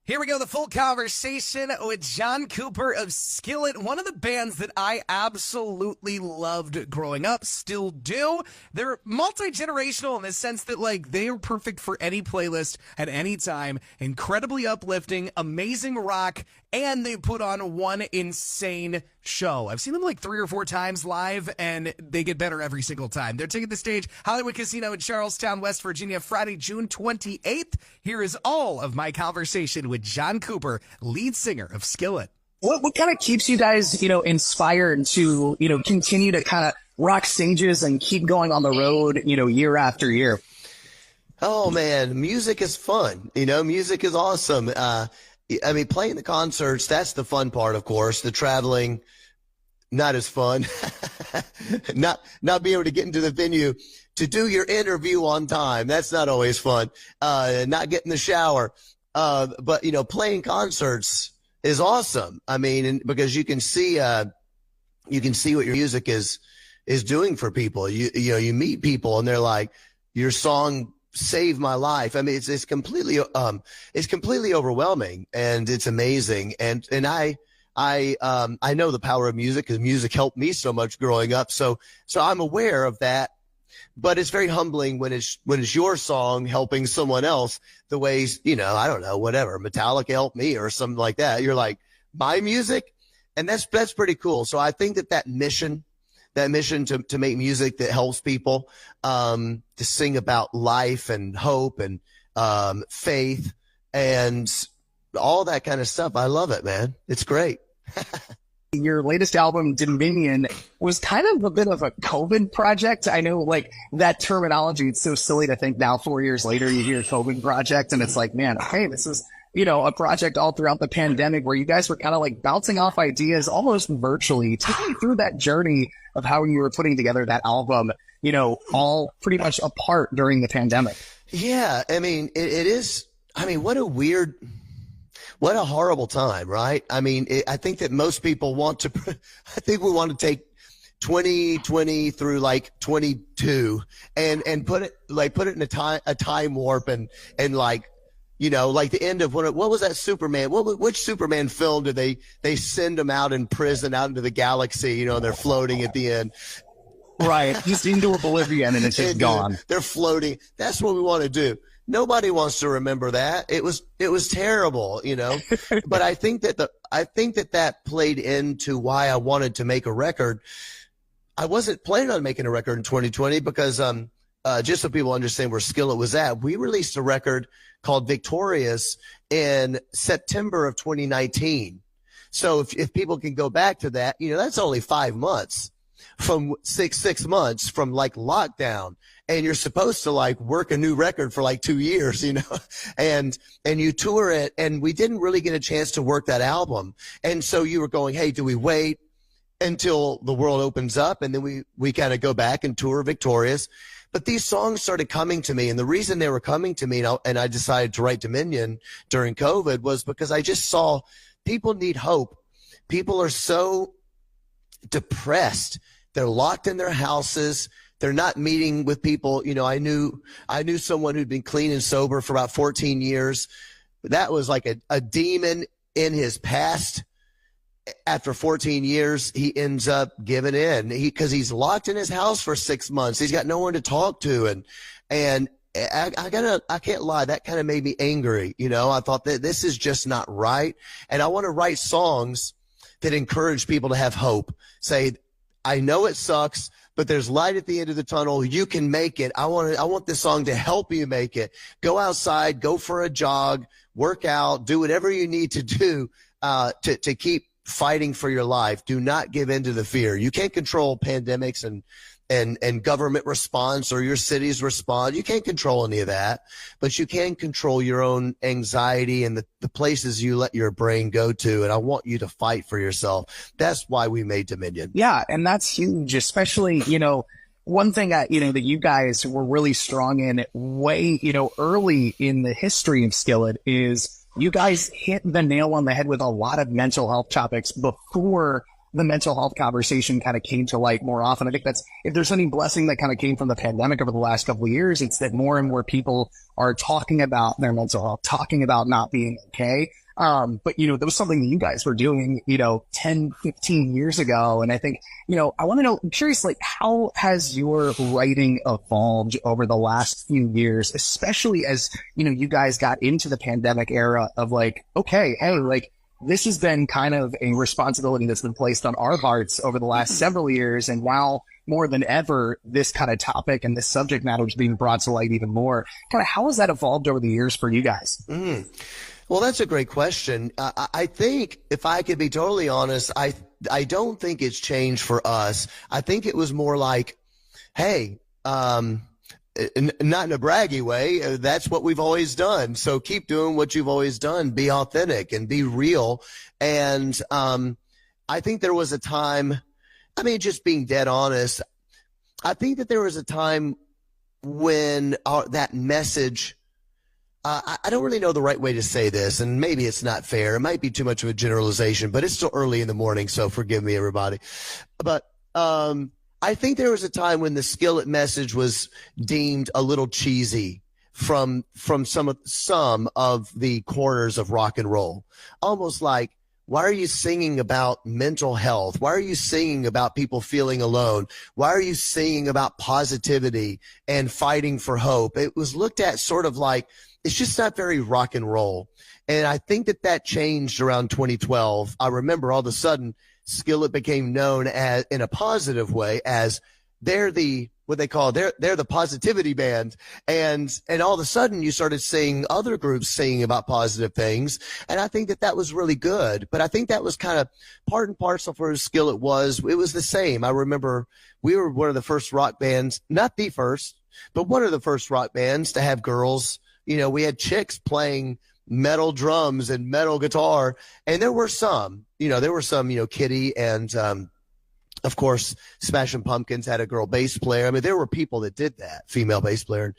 Here we go, the full conversation with John Cooper of Skillet, one of the bands that I absolutely loved growing up, still do. They're multi-generational in the sense that, like, they are perfect for any playlist at any time. Incredibly uplifting, amazing rock, and they put on one insane show. I've seen them like 3 or 4 times live, and they get better every single time. They're taking the stage, Hollywood Casino in Charlestown, West Virginia, Friday, June 28th. Here is all of my conversation with John Cooper, lead singer of Skillet. What kind of keeps you guys, inspired to, continue to kind of rock stages and keep going on the road, year after year? Oh man, music is fun. Music is awesome. Playing the concerts, that's the fun part, of course. The traveling, not as fun. Not being able to get into the venue to do your interview on time. That's not always fun. Not getting the shower. But playing concerts is awesome. Because you can see what your music is doing for people. You meet people and they're like, your song saved my life. It's completely overwhelming, and it's amazing. And I know the power of music because music helped me so much growing up. So I'm aware of that. But it's very humbling when it's your song helping someone else the ways, I don't know, whatever, Metallica helped me or something like that. You're like, my music? And that's pretty cool. So I think that mission to make music that helps people, to sing about life and hope and faith and all that kind of stuff. I love it, man. It's great. Your latest album, Dominion, was kind of a bit of a COVID project. I know, like, that terminology, it's so silly to think now 4 years later you hear COVID project and it's like, man, okay, this is, a project all throughout the pandemic where you guys were kind of like bouncing off ideas almost virtually. Take me through that journey of how you were putting together that album, all pretty much apart during the pandemic. Yeah. It is, what a horrible time, right? I think that most people I think we want to take 2020 through like 22 and put it in a time warp and like, like the end of what was that Superman? Which Superman film did they send them out in prison out into the galaxy, and they're floating at the end. Right. Just into oblivion and it's just gone. They're floating. That's what we want to do. Nobody wants to remember that. It was terrible, but I think that played into why I wanted to make a record. I wasn't planning on making a record in 2020 because, just so people understand where Skillet was at, we released a record called Victorious in September of 2019. So if people can go back to that, that's only 5 months from six months from like lockdown. And you're supposed to like work a new record for like 2 years, and you tour it. And we didn't really get a chance to work that album. And so you were going, hey, do we wait until the world opens up? And then we kind of go back and tour Victorious. But these songs started coming to me. And the reason they were coming to me and I decided to write Dominion during COVID was because I just saw people need hope. People are so depressed. They're locked in their houses. They're not meeting with people. I knew someone who'd been clean and sober for about 14 years. That was like a demon in his past. After 14 years, he ends up giving in because he's locked in his house for 6 months. He's got no one to talk to. And I can't lie. That kind of made me angry. I thought that this is just not right. And I want to write songs that encourage people to have hope. Say, I know it sucks, but there's light at the end of the tunnel. You can make it. I want this song to help you make it. Go outside, go for a jog, work out, do whatever you need to do, to keep fighting for your life. Do not give in to the fear. You can't control pandemics and government response or your city's response. You can't control any of that, but you can control your own anxiety and the places you let your brain go to. And I want you to fight for yourself. That's why we made Dominion. Yeah. And that's huge, especially, one thing that, that you guys were really strong in way, early in the history of Skillet is you guys hit the nail on the head with a lot of mental health topics before the mental health conversation kind of came to light more often. I think that's, if there's any blessing that kind of came from the pandemic over the last couple of years, it's that more and more people are talking about their mental health, talking about not being okay. But, that was something that you guys were doing, 10, 15 years ago. And I think, I want to know, I'm curious, like, how has your writing evolved over the last few years, especially as, you guys got into the pandemic era of like, okay, hey, like, this has been kind of a responsibility that's been placed on our hearts over the last several years. And now more than ever, this kind of topic and this subject matter is being brought to light even more. Kind of how has that evolved over the years for you guys? Well, that's a great question. I think, if I could be totally honest, I don't think it's changed for us. I think it was more like, hey, not in a braggy way, that's what we've always done. So keep doing what you've always done. Be authentic and be real. And I think there was a time, just being dead honest, I think that there was a time when that message, I don't really know the right way to say this, and maybe it's not fair. It might be too much of a generalization, but it's still early in the morning, so forgive me, everybody. But I think there was a time when the Skillet message was deemed a little cheesy from some of the corners of rock and roll. Almost like, why are you singing about mental health? Why are you singing about people feeling alone? Why are you singing about positivity and fighting for hope? It was looked at sort of like, it's just not very rock and roll. And I think that changed around 2012. I remember all of a sudden Skillet became known as, in a positive way, as they're the positivity band. And all of a sudden you started seeing other groups singing about positive things. And I think that was really good. But I think that was kind of part and parcel for who Skillet was. It was the same. I remember we were one of the first rock bands, not the first, but one of the first rock bands to have girls. We had chicks playing metal drums and metal guitar, and there were some, Kitty and, of course, Smashing Pumpkins had a girl bass player. There were people that did that, female bass player,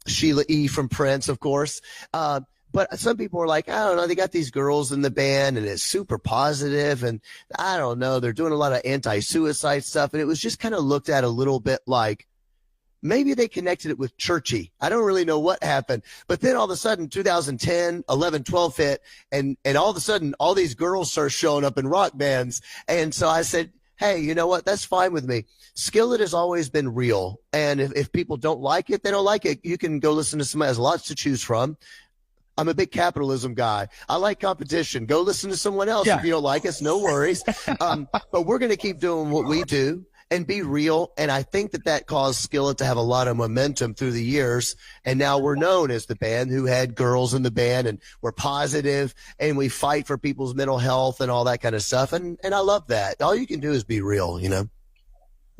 Sheila E. from Prince, of course. But some people were like, I don't know, they got these girls in the band and it's super positive, and I don't know, they're doing a lot of anti-suicide stuff. And it was just kind of looked at a little bit like, maybe they connected it with churchy. I don't really know what happened. But then all of a sudden, 2010, 11, 12 hit, and all of a sudden, all these girls start showing up in rock bands. And so I said, hey, you know what? That's fine with me. Skillet has always been real. And if people don't like it, they don't like it. You can go listen to somebody who has lots to choose from. I'm a big capitalism guy. I like competition. Go listen to someone else. If you don't like us, no worries. But we're going to keep doing what we do and be real. And I think that caused Skillet to have a lot of momentum through the years. And now we're known as the band who had girls in the band, and we're positive and we fight for people's mental health and all that kind of stuff. And I love that. All you can do is be real,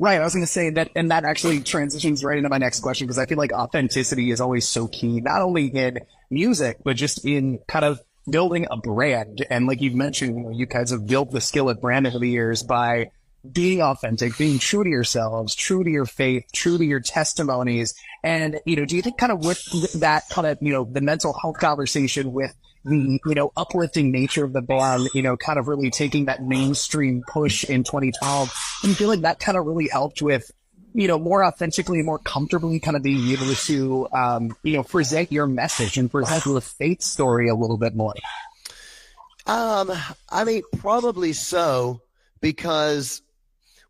Right. I was going to say that, and that actually transitions right into my next question, because I feel like authenticity is always so key, not only in music, but just in kind of building a brand. And like you've mentioned, you guys have built the Skillet brand over the years by being authentic, being true to yourselves, true to your faith, true to your testimonies. And, do you think kind of with that kind of, the mental health conversation with the, uplifting nature of the band, kind of really taking that mainstream push in 2012, and you feel like that kind of really helped with, more authentically, more comfortably kind of being able to, present your message and present the faith story a little bit more? Probably so, because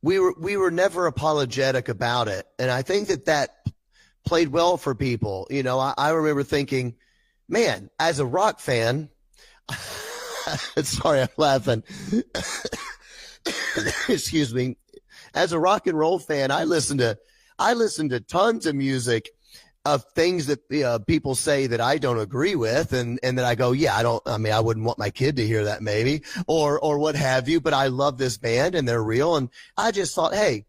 we were never apologetic about it. And I think that played well for people. I remember thinking, man, as a rock fan, sorry, I'm laughing. Excuse me. As a rock and roll fan, I listened to tons of music of things that people say that I don't agree with, and that I go, I wouldn't want my kid to hear that, maybe, or what have you, but I love this band and they're real. And I just thought, hey,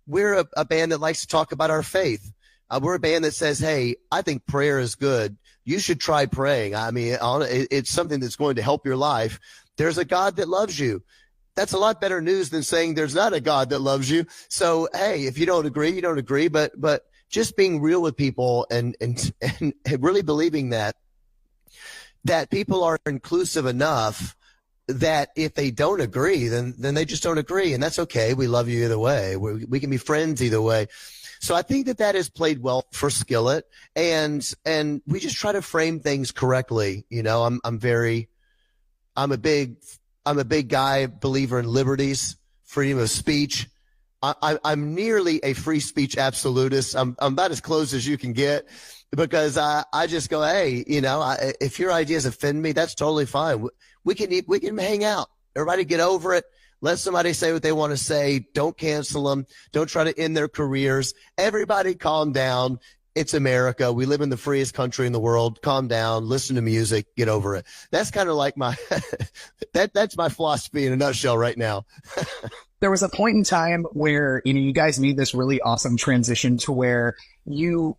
we're a band that likes to talk about our faith. We're a band that says, hey, I think prayer is good. You should try praying. It's something that's going to help your life. There's a God that loves you. That's a lot better news than saying there's not a God that loves you. So, hey, if you don't agree, you don't agree, but just being real with people and really believing that people are inclusive enough that if they don't agree, then they just don't agree. And that's okay. We love you either way. We can be friends either way. So I think that has played well for Skillet, and we just try to frame things correctly. You know, I'm a big guy, believer in liberties, freedom of speech. I'm nearly a free speech absolutist. I'm about as close as you can get, because I just go, hey, you know, if your ideas offend me, that's totally fine. We can hang out. Everybody get over it. Let somebody say what they want to say. Don't cancel them. Don't try to end their careers. Everybody calm down. It's America. We live in the freest country in the world. Calm down. Listen to music. Get over it. That's kind of like my that's my philosophy in a nutshell right now. There was a point in time where, you know, you guys made this really awesome transition to where you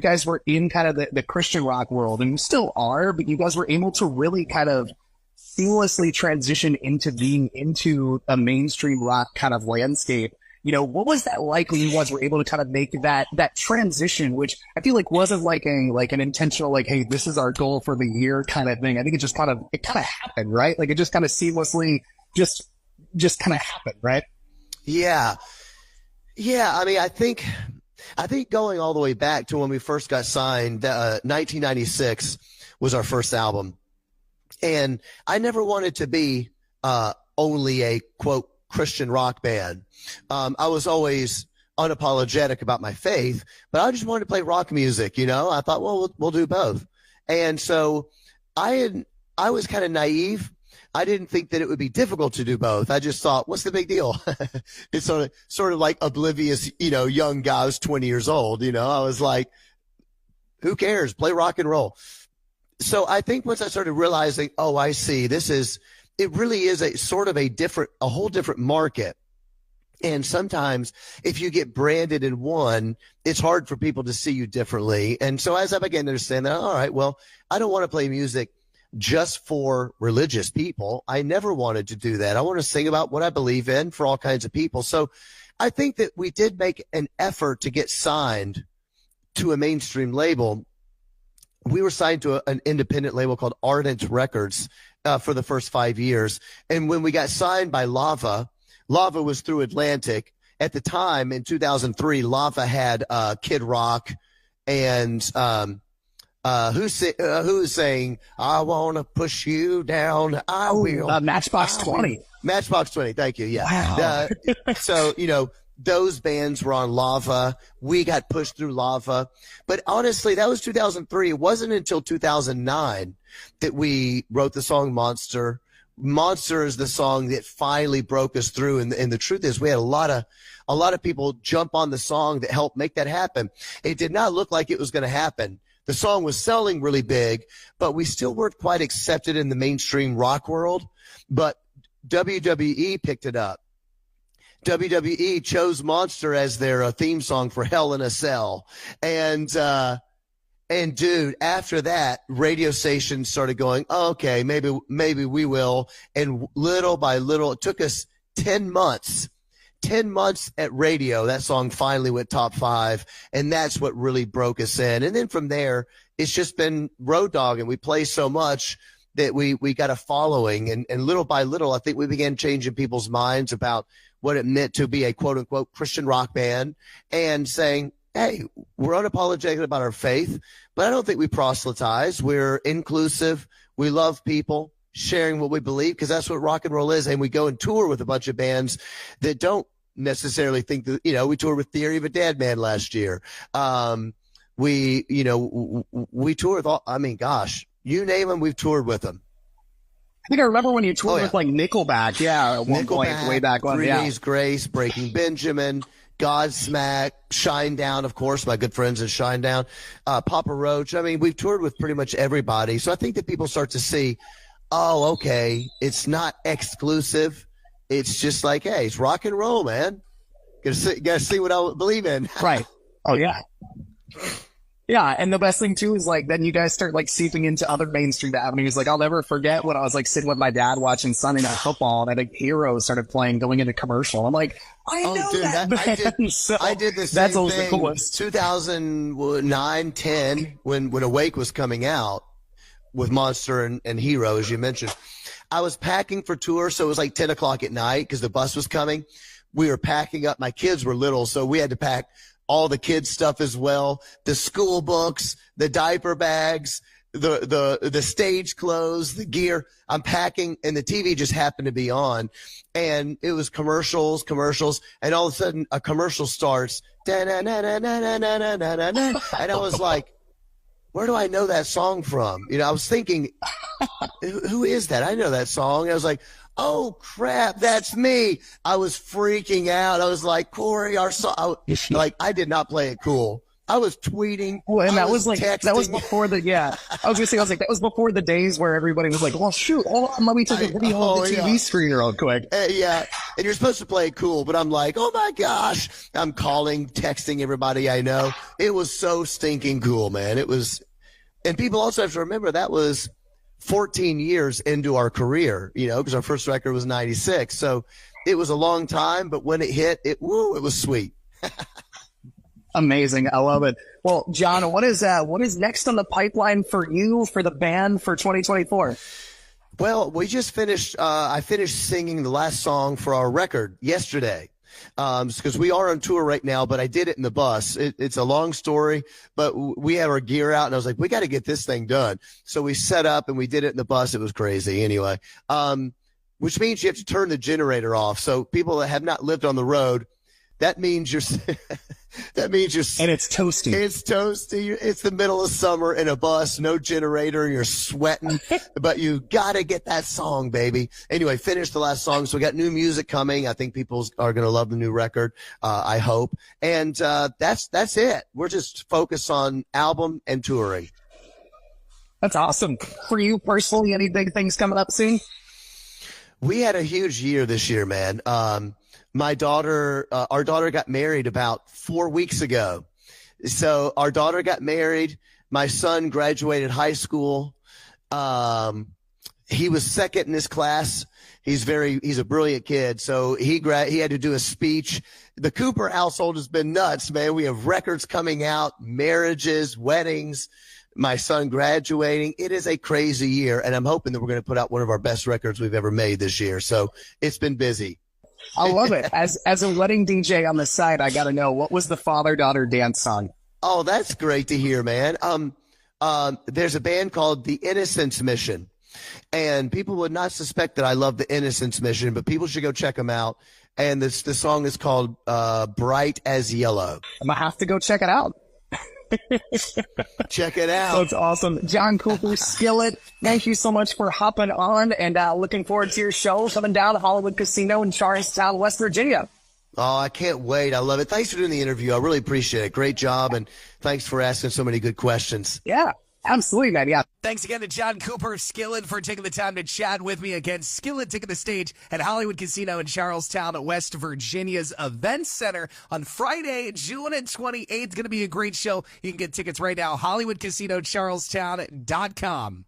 guys were in kind of the Christian rock world, and you still are, but you guys were able to really kind of seamlessly transition into being into a mainstream rock kind of landscape. You know, what was that like when you guys were able to kind of make that transition, which I feel like wasn't like an intentional, like, hey, this is our goal for the year kind of thing. I think it just kind of happened, right? Like it just kind of seamlessly just kind of happened, right? Yeah. I mean, I think going all the way back to when we first got signed, 1996 was our first album. And I never wanted to be only a, quote, Christian rock band. I was always unapologetic about my faith, but I just wanted to play rock music, you know? I thought, well, we'll do both. And so I was kind of naive. I didn't think that it would be difficult to do both. I just thought, what's the big deal? It's sort of like oblivious, you know, young guy. I was 20 years old, you know? I was like, who cares? Play rock and roll. So I think once I started realizing, oh, I see, it really is a whole different market. And sometimes if you get branded in one, it's hard for people to see you differently. And so as I began to understand that, all right, well, I don't want to play music just for religious people. I never wanted to do that. I want to sing about what I believe in for all kinds of people. So I think that we did make an effort to get signed to a mainstream label. We were signed to an independent label called Ardent Records for the first 5 years. And when we got signed by Lava was through Atlantic. At the time, in 2003, Lava had Kid Rock and who's saying, I want to push you down, I will. Matchbox 20. Matchbox 20, thank you, yeah. Wow. So, you know, those bands were on Lava. We got pushed through Lava. But honestly, that was 2003. It wasn't until 2009 that we wrote the song Monster. Monster is the song that finally broke us through. And the truth is, we had a lot of people jump on the song that helped make that happen. It did not look like it was going to happen. The song was selling really big, but we still weren't quite accepted in the mainstream rock world. But WWE picked it up. WWE chose Monster as their theme song for Hell in a Cell. And dude, after that, radio stations started going, oh, okay, maybe we will. And little by little, it took us 10 months at radio. That song finally went top 5. And that's what really broke us in. And then from there, it's just been road dog, and we play so much that we got a following. And little by little, I think we began changing people's minds about what it meant to be a quote unquote Christian rock band, and saying, hey, we're unapologetic about our faith, but I don't think we proselytize. We're inclusive. We love people, sharing what we believe, because that's what rock and roll is. And we go and tour with a bunch of bands that don't necessarily think that, you know, we toured with Theory of a Dead Man last year. We tour with all, I mean, gosh, you name them, we've toured with them. I think I remember when you toured with like Nickelback. Yeah, at one point, way back when. 3 Days Grace, Breaking Benjamin, Godsmack, Shinedown, of course, my good friends at Shinedown, Papa Roach. I mean, we've toured with pretty much everybody. So I think that people start to see, oh, okay, it's not exclusive. It's just like, hey, it's rock and roll, man. Gotta see what I believe in. Right. Oh, yeah. Yeah, and the best thing too is like then you guys start like seeping into other mainstream avenues. Like I'll never forget when I was like sitting with my dad watching Sunday Night Football, and I think Heroes started playing going into commercial. I'm like, I know that. I did the same that's thing. The coolest. 2009, 10, when Awake was coming out. with Monster and Hero, as you mentioned. I was packing for tour, so it was like 10 o'clock at night because the bus was coming. We were packing up. My kids were little, so we had to pack all the kids' stuff as well, the school books, the diaper bags, the stage clothes, the gear. I'm packing, and the TV just happened to be on, and it was commercials, and all of a sudden a commercial starts, and I was like, where do I know that song from? You know, I was thinking, who is that? I know that song. I was like, oh crap, that's me. I was freaking out. I was like, Corey, our song. Like, I did not play it cool. I was tweeting. Well, and that was like, texting. that was before the, yeah. I was gonna say, that was before the days where everybody was like, well, shoot, let me take a video of the TV screen real quick. Yeah. And you're supposed to play it cool, but I'm like, oh my gosh. I'm calling, texting everybody I know. It was so stinking cool, man. It was, and people also have to remember that was 14 years into our career, you know, because our first record was 96. So it was a long time, but when it hit, it was sweet. Amazing. I love it. Well, John, what is next on the pipeline for you, for the band, for 2024? Well, we just finished, I finished singing the last song for our record yesterday. Because we are on tour right now, but I did it in the bus. It's a long story, but we had our gear out, and I was like, we got to get this thing done. So we set up and we did it in the bus. It was crazy anyway. Which means you have to turn the generator off. So people that have not lived on the road, that means you're and it's toasty. It's toasty. It's the middle of summer in a bus, no generator, and you're sweating, but you gotta get that song, baby. Anyway, finished the last song, so we got new music coming. I think people are gonna love the new record. I hope, and that's it. We're just focused on album and touring. That's awesome. For you personally, any big things coming up soon? We had a huge year this year, man. My daughter, our daughter got married about 4 weeks ago. So our daughter got married. My son graduated high school. He was second in his class. He's a brilliant kid. So he had to do a speech. The Cooper household has been nuts, man. We have records coming out, marriages, weddings, my son graduating. It is a crazy year. And I'm hoping that we're going to put out one of our best records we've ever made this year. So it's been busy. I love it. As a wedding DJ on the side, I got to know, what was the father-daughter dance song? Oh, that's great to hear, man. There's a band called The Innocence Mission, and people would not suspect that I love The Innocence Mission, but people should go check them out. And the song is called Bright as Yellow. I'm going to have to go check it out. Check it out. That's awesome. John Cooper Skillet, thank you so much for hopping on, and looking forward to your show coming down to Hollywood Casino in Charlestown, West Virginia. Oh, I can't wait. I love it. Thanks for doing the interview. I really appreciate it. Great job, and thanks for asking so many good questions. Yeah, absolutely, man. Yeah. Thanks again to John Cooper of Skillet for taking the time to chat with me. Again, Skillet taking the stage at Hollywood Casino in Charlestown, West Virginia's Event Center on Friday, June 28th. Going to be a great show. You can get tickets right now, HollywoodCasinoCharlestown.com.